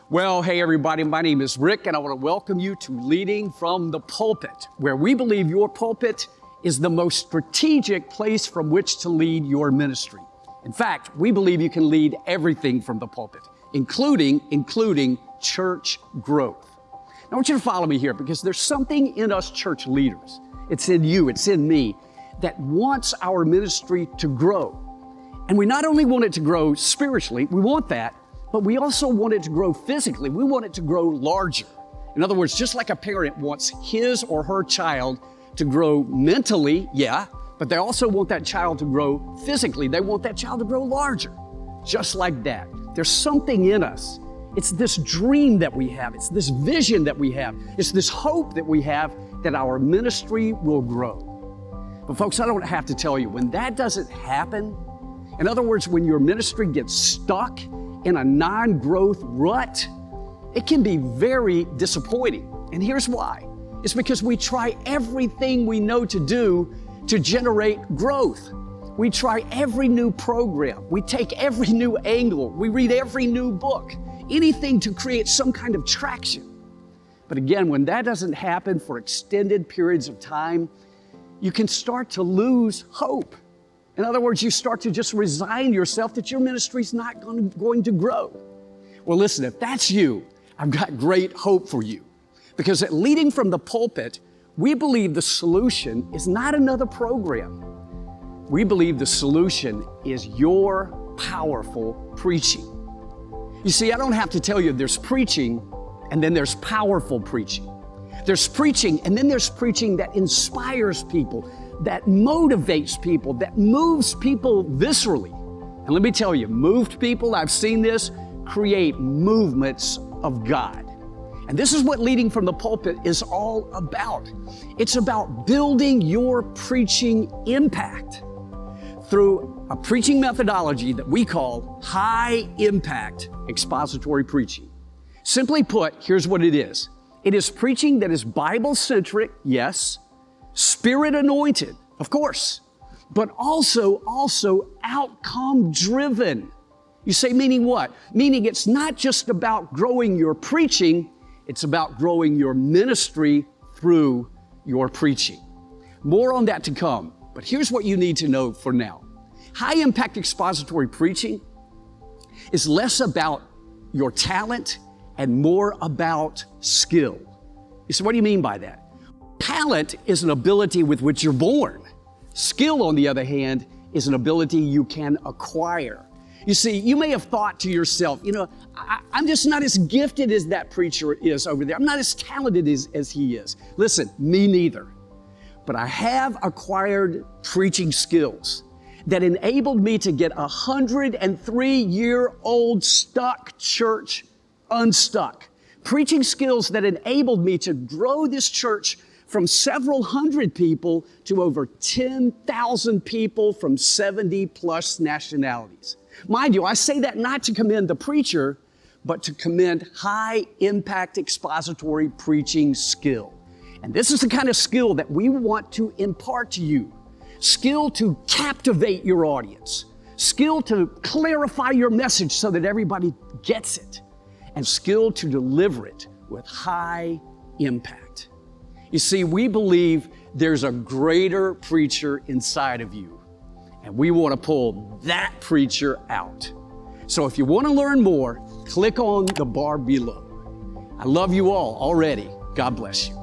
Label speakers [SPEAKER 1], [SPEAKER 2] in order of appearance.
[SPEAKER 1] Well, hey everybody, my name is Rick and I want to welcome you to Leading from the Pulpit, where we believe your pulpit is the most strategic place from which to lead your ministry. In fact, we believe you can lead everything from the pulpit, including church growth. Now, I want you to follow me here because there's something in us church leaders, it's in you, it's in me, that wants our ministry to grow. And we not only want it to grow spiritually, we want that, but we also want it to grow physically. We want it to grow larger. In other words, just like a parent wants his or her child to grow mentally, yeah, but they also want that child to grow physically. They want that child to grow larger, just like that. There's something in us. It's this dream that we have. It's this vision that we have. It's this hope that we have that our ministry will grow. But folks, I don't have to tell you, when that doesn't happen, in other words, when your ministry gets stuck in a non-growth rut, it can be very disappointing. And here's why. It's because we try everything we know to do to generate growth. We try every new program. We take every new angle. We read every new book, anything to create some kind of traction. But again, when that doesn't happen for extended periods of time, you can start to lose hope. In other words, you start to just resign yourself that your ministry's not going to grow. Well, listen, if that's you, I've got great hope for you. Because at Leading from the Pulpit, we believe the solution is not another program. We believe the solution is your powerful preaching. You see, I don't have to tell you there's preaching and then there's powerful preaching. There's preaching and then there's preaching that inspires people, that motivates people, that moves people viscerally. And let me tell you, moved people, I've seen this, create movements of God. And this is what Leading from the Pulpit is all about. It's about building your preaching impact through a preaching methodology that we call high impact expository preaching. Simply put, here's what it is. It is preaching that is Bible-centric, yes, Spirit-anointed, of course, but also outcome-driven. You say, meaning what? Meaning it's not just about growing your preaching, it's about growing your ministry through your preaching. More on that to come, but here's what you need to know for now. High-impact expository preaching is less about your talent and more about skill. You say, what do you mean by that? Talent is an ability with which you're born. Skill, on the other hand, is an ability you can acquire. You see, you may have thought to yourself, I'm just not as gifted as that preacher is over there. I'm not as talented as he is. Listen, me neither. But I have acquired preaching skills that enabled me to get a 103-year-old stuck church unstuck. Preaching skills that enabled me to grow this church from several hundred people to over 10,000 people from 70+ nationalities. Mind you, I say that not to commend the preacher, but to commend high-impact expository preaching skill. And this is the kind of skill that we want to impart to you. Skill to captivate your audience. Skill to clarify your message so that everybody gets it. And skill to deliver it with high impact. You see, we believe there's a greater preacher inside of you, and we want to pull that preacher out. So if you want to learn more, click on the bar below. I love you all already. God bless you.